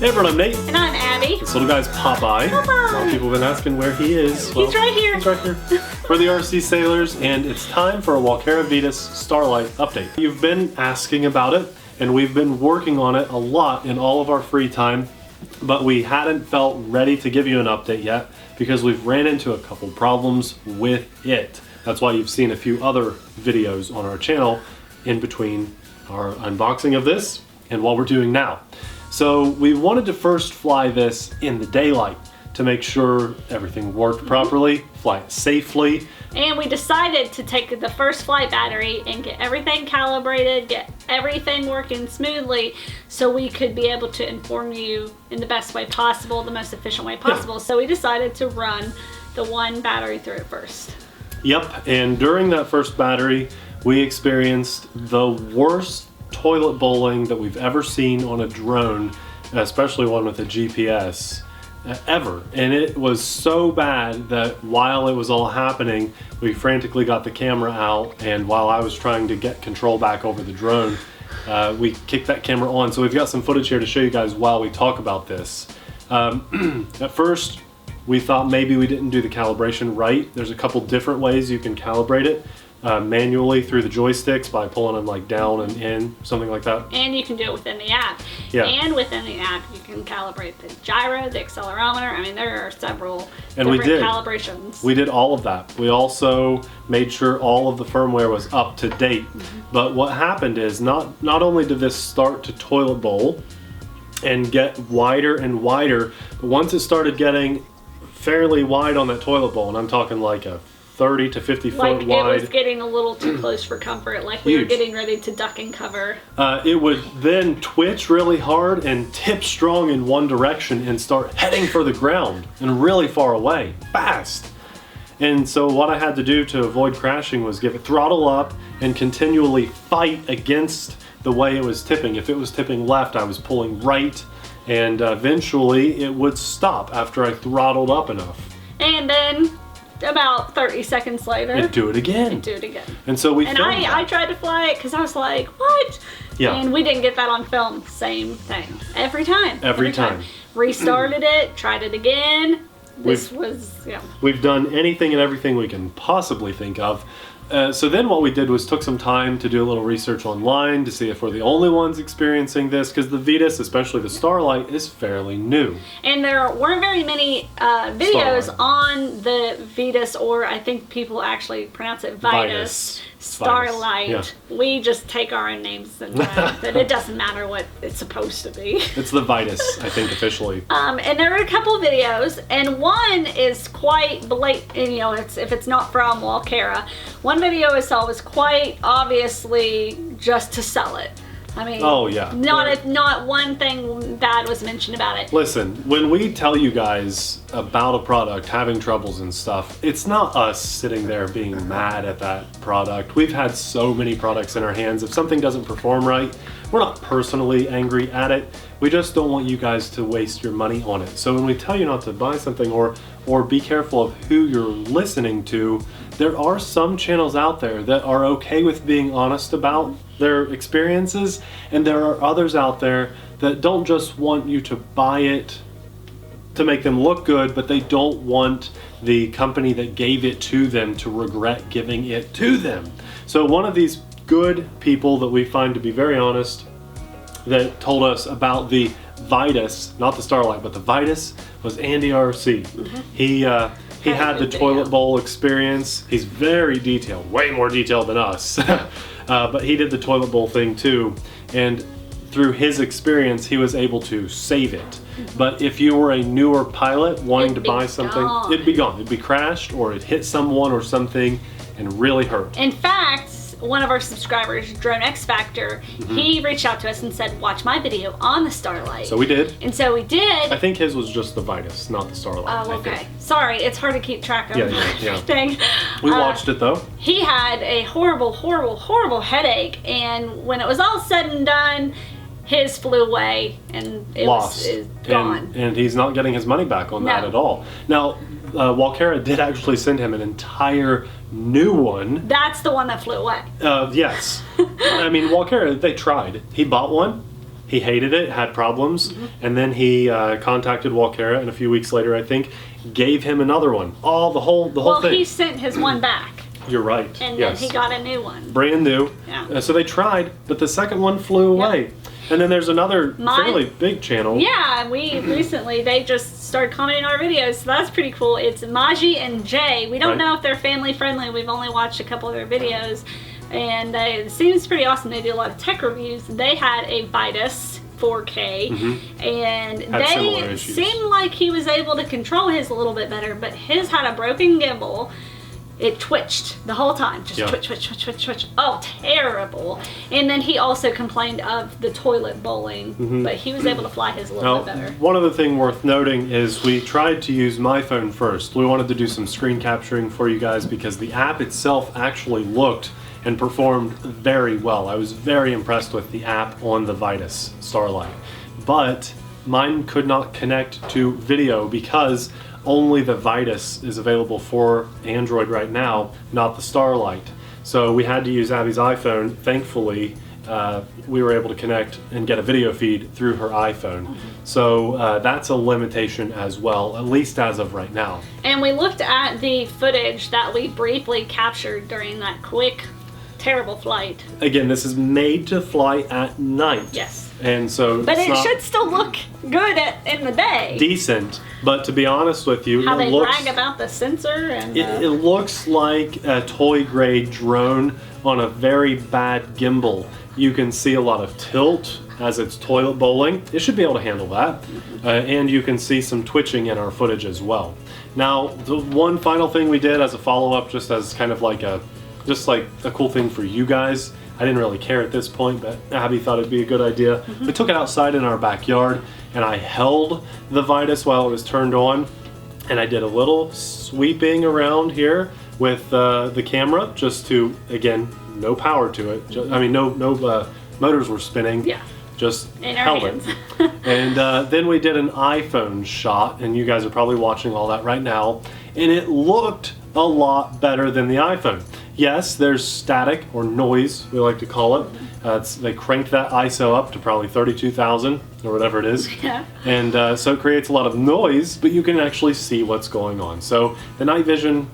Hey everyone, I'm Nate. And I'm Abby. This little guy's Popeye. Popeye. A lot of people have been asking where he is. Well, he's right here. He's right here. We're the TheRcSaylors, and it's time for a Walkera Vitus Starlight update. You've been asking about it, and we've been working on it a lot in all of our free time, but we hadn't felt ready to give you an update yet because we've ran into a couple problems with it. That's why you've seen a few other videos on our channel in between our unboxing of this and what we're doing now. So we wanted to first fly this in the daylight to make sure everything worked properly, fly it safely. And we decided to take the first flight battery and get everything calibrated, get everything working smoothly so we could be able to inform you in the best way possible, the most efficient way possible. Yeah. So we decided to run the one battery through it first. Yep, and during that first battery, we experienced the worst toilet bowling that we've ever seen on a drone, especially one with a GPS, ever. And it was so bad that while it was all happening, we frantically got the camera out, and while I was trying to get control back over the drone, we kicked that camera on. So we've got some footage here to show you guys while we talk about this. At first, we thought maybe we didn't do the calibration right. There's a couple different ways you can calibrate it. Manually through the joysticks by pulling them like down and in, something like that. And you can do it within the app. Yeah. And within the app you can calibrate the gyro, the accelerometer. I mean, there are several different calibrations. We did all of that. We also made sure all of the firmware was up to date. But what happened is not only did this start to toilet bowl and get wider and wider, but once it started getting fairly wide on that toilet bowl, and I'm talking like a 30 to 50 foot wide. It was getting a little too close for comfort, like we were getting ready to duck and cover. It would then twitch really hard and tip strong in one direction and start heading for the ground and really far away, fast. And so what I had to do to avoid crashing was give it throttle up and continually fight against the way it was tipping. If it was tipping left, I was pulling right, and eventually it would stop after I throttled up enough. And then about 30 seconds later, it'd do it again. And so we filmed that. I tried to fly it because I was like, what? Yeah. And we didn't get that on film. Same thing. Every time. Every time. Restarted it, tried it again. We've done anything and everything we can possibly think of. So then what we did was took some time to do a little research online to see if we're the only ones experiencing this, because the Vitus, especially the Starlight, is fairly new. And there weren't very many videos on the Vitus, or I think people actually pronounce it Vitus Starlight. Yeah. We just take our own names and that it doesn't matter what it's supposed to be. It's the Vitus, I think, officially. And there are a couple videos, and one is quite blatant, you know, if it's not from Walkera. One video I saw was quite obviously just to sell it. I mean, oh yeah, not one thing bad was mentioned about it. Listen, when we tell you guys about a product having troubles and stuff, it's not us sitting there being mad at that product. We've had so many products in our hands. If something doesn't perform right, we're not personally angry at it. We just don't want you guys to waste your money on it. So when we tell you not to buy something or be careful of who you're listening to, there are some channels out there that are okay with being honest about their experiences, and there are others out there that don't just want you to buy it to make them look good, but they don't want the company that gave it to them to regret giving it to them. So one of these good people that we find to be very honest that told us about the Vitus, not the Starlight, but the Vitus, was Andy RC. He had the toilet bowl experience. He's very detailed, way more detailed than us. But he did the toilet bowl thing too, and through his experience he was able to save it. But if you were a newer pilot wanting to buy something, it'd be gone. It'd be crashed, or it'd hit someone or something and really hurt. In fact, one of our subscribers, Drone X Factor, he reached out to us and said, watch my video on the Starlight. So we did. And so we did. I think his was just the Vitus, not the Starlight. Oh, okay. Sorry, it's hard to keep track of everything. We watched it though. He had a horrible, horrible, horrible headache, and when it was all said and done, his flew away and it was gone. And he's not getting his money back on that at all. Now, Walkera did actually send him an entire new one. That's the one that flew away. Yes. I mean, Walkera, they tried. He bought one, He hated it, had problems, and then he contacted Walkera, and a few weeks later, I think, gave him another one. The whole thing. Well, he sent his one back. You're right. And yes. then he got a new one. Brand new. Yeah. So they tried, but the second one flew away. Yep. And then there's another fairly big channel. Yeah, we recently, they just started commenting on our videos, so that's pretty cool. It's Maji and Jay. We don't know if they're family friendly. We've only watched a couple of their videos, and it seems pretty awesome. They do a lot of tech reviews. They had a Vitus 4K, and they seemed like he was able to control his a little bit better, but his had a broken gimbal. It twitched the whole time. Just twitch. Oh, terrible. And then he also complained of the toilet bowling, but he was able to fly his a little bit better. One other thing worth noting is we tried to use my phone first. We wanted to do some screen capturing for you guys because the app itself actually looked and performed very well. I was very impressed with the app on the Vitus Starlight. But mine could not connect to video because only the Vitus is available for Android right now, not the Starlight. So we had to use Abby's iPhone. Thankfully, we were able to connect and get a video feed through her iPhone. So that's a limitation as well, at least as of right now. And we looked at the footage that we briefly captured during that quick, terrible flight. Again, this is made to fly at night. Yes. And so but it should still look good in the day. Decent. But to be honest with you, how they brag about the sensor and it looks like a toy grade drone on a very bad gimbal. You can see a lot of tilt as it's toilet bowling. It should be able to handle that. And you can see some twitching in our footage as well. Now, the one final thing we did as a follow-up, just as kind of like a cool thing for you guys. I didn't really care at this point, but Abby thought it'd be a good idea. We took it outside in our backyard, and I held the Vitus while it was turned on, and I did a little sweeping around here with the camera, just to, again, no power to it. No motors were spinning. Yeah. Just in held our hands. it. And then we did an iPhone shot, and you guys are probably watching all that right now, and it looked a lot better than the iPhone. Yes, there's static, or noise, we like to call it. They cranked that ISO up to probably 32,000, or whatever it is. Yeah. And so it creates a lot of noise, but you can actually see what's going on. So the night vision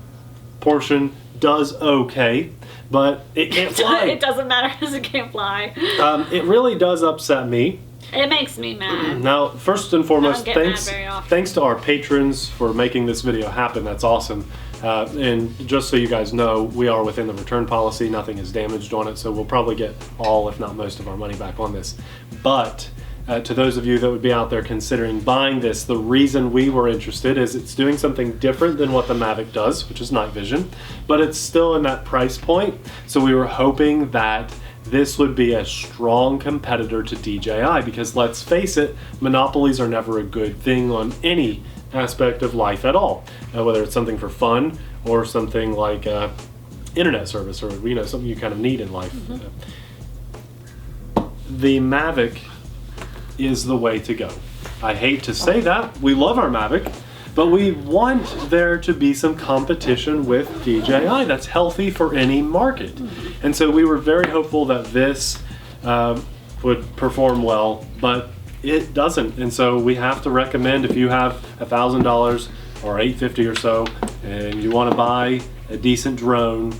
portion does okay, but it can't fly. It doesn't matter because it can't fly. It really does upset me. It makes me mad. Now, first and foremost, thanks to our patrons for making this video happen. That's awesome. And just so you guys know, we are within the return policy. Nothing is damaged on it, so we'll probably get all, if not most, of our money back on this. But to those of you that would be out there considering buying this, the reason we were interested is it's doing something different than what the Mavic does, which is night vision, but it's still in that price point. So we were hoping that this would be a strong competitor to DJI, because let's face it, monopolies are never a good thing on any aspect of life at all, whether it's something for fun or something like internet service, or something you kind of need in life. The Mavic is the way to go. I hate to say that, we love our Mavic, but we want there to be some competition with DJI that's healthy for any market. And so we were very hopeful that this would perform well, but it doesn't. And so we have to recommend, if you have $1,000 or $850 or so, and you want to buy a decent drone,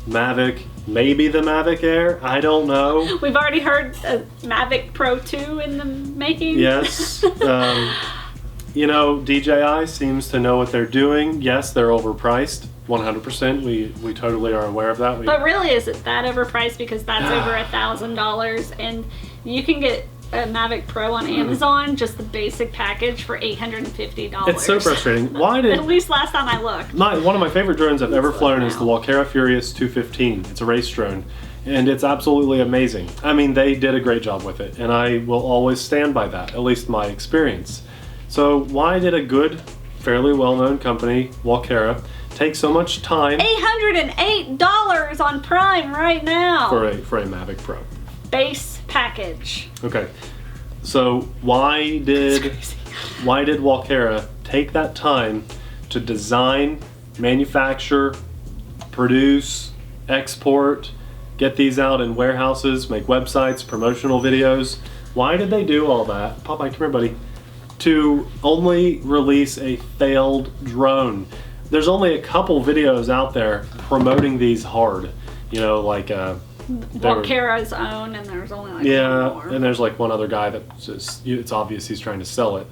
Mavic, maybe the Mavic Air, I don't know. We've already heard a Mavic Pro 2 in the making. Yes. DJI seems to know what they're doing. Yes, they're overpriced, 100%. We totally are aware of that. But really, is it that overpriced? Because that's over $1,000, and you can get a Mavic Pro on Amazon, just the basic package, for $850. It's so frustrating. Why did... At least last time I looked. One of my favorite drones I've ever flown is the Walkera Vitus 215. It's a race drone, and it's absolutely amazing. I mean, they did a great job with it, and I will always stand by that, at least my experience. So why did a good, fairly well-known company, Walkera, take so much time... $808 on Prime right now! For a Mavic Pro. Base package. Okay, so why did Walkera take that time to design, manufacture, produce, export, get these out in warehouses, make websites, promotional videos? Why did they do all that? Popeye, come here, buddy. To only release a failed drone. There's only a couple videos out there promoting these hard. You know, like Walkera's own, and there's only like yeah, one more. and there's like one other guy that just, it's obvious he's trying to sell it.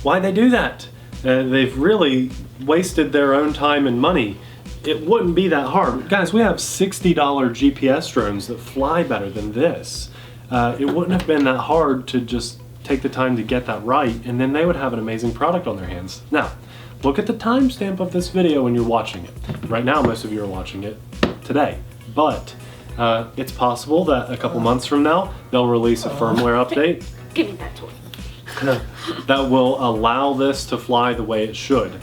Why'd they do that? They've really wasted their own time and money. It wouldn't be that hard. Guys, we have $60 GPS drones that fly better than this. It wouldn't have been that hard to just take the time to get that right, and then they would have an amazing product on their hands. Now, look at the timestamp of this video when you're watching it. Right now, most of you are watching it today, but it's possible that a couple months from now, they'll release a firmware update. Give me that toy. That will allow this to fly the way it should.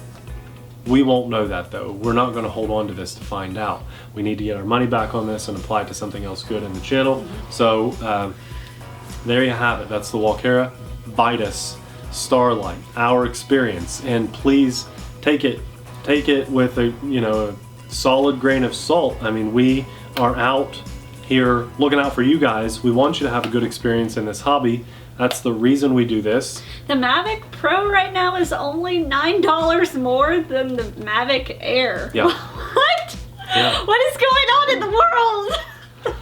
We won't know that though. We're not going to hold on to this to find out. We need to get our money back on this and apply it to something else good in the channel. So there you have it. That's the Walkera Vitus Starlight, our experience. And please take it with a a solid grain of salt. I mean, we are out here looking out for you guys. We want you to have a good experience in this hobby. That's the reason we do this. The Mavic Pro right now is only $9 more than the Mavic Air. Yeah. What? Yeah. What is going on in the world?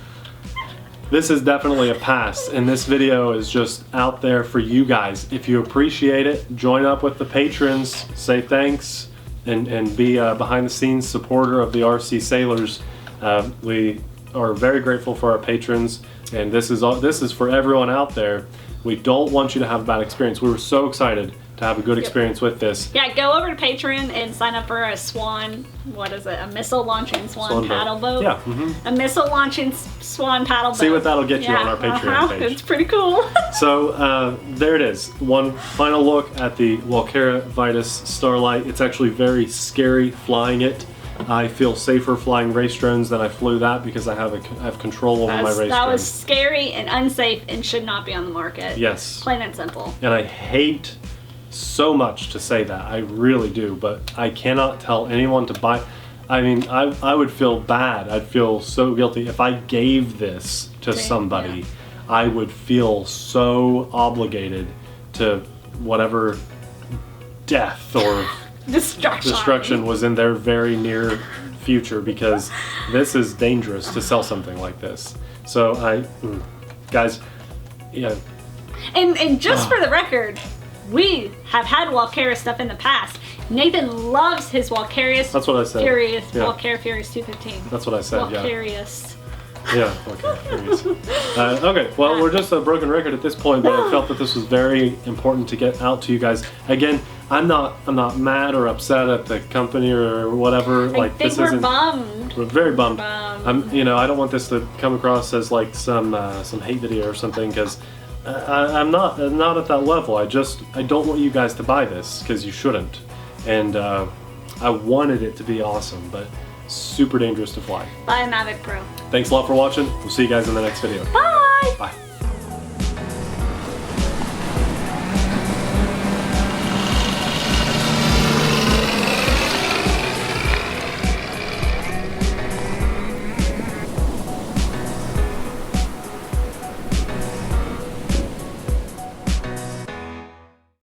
This is definitely a pass, and this video is just out there for you guys. If you appreciate it, join up with the patrons, say thanks, and be a behind-the-scenes supporter of the TheRcSaylors. We are very grateful for our patrons, and this is for everyone out there. We don't want you to have a bad experience. We were so excited to have a good experience with this. Yeah, go over to Patreon and sign up for a Swan, what is it, a missile launching Swan paddle boat? Yeah. A missile launching Swan paddle boat. See what that'll get you on our Patreon page. It's pretty cool. So there it is. One final look at the Walkera Vitus Starlight. It's actually very scary flying it. I feel safer flying race drones than I flew that because I have control over my race drones. That was scary and unsafe and should not be on the market. Yes. Plain and simple. And I hate so much to say that. I really do, but I cannot tell anyone to buy. I mean, I would feel bad. I'd feel so guilty if I gave this to somebody. Yeah. I would feel so obligated to whatever death or destruction was in their very near future, because this is dangerous to sell something like this. So guys, yeah. And just for the record, we have had Walkera stuff in the past. Nathan loves his Walkera. That's what I said. Walkera Furious 215. That's what I said. Walkerius. Yeah, okay. Okay, well, we're just a broken record at this point, but I felt that this was very important to get out to you guys. Again, I'm not mad or upset at the company or whatever. Like, this isn't. Bummed. We're very bummed. I don't want this to come across as like some hate video or something, because I'm not at that level. I don't want you guys to buy this because you shouldn't, and I wanted it to be awesome, but super dangerous to fly. Buy a Mavic Pro. Thanks a lot for watching. We'll see you guys in the next video. Bye! Bye.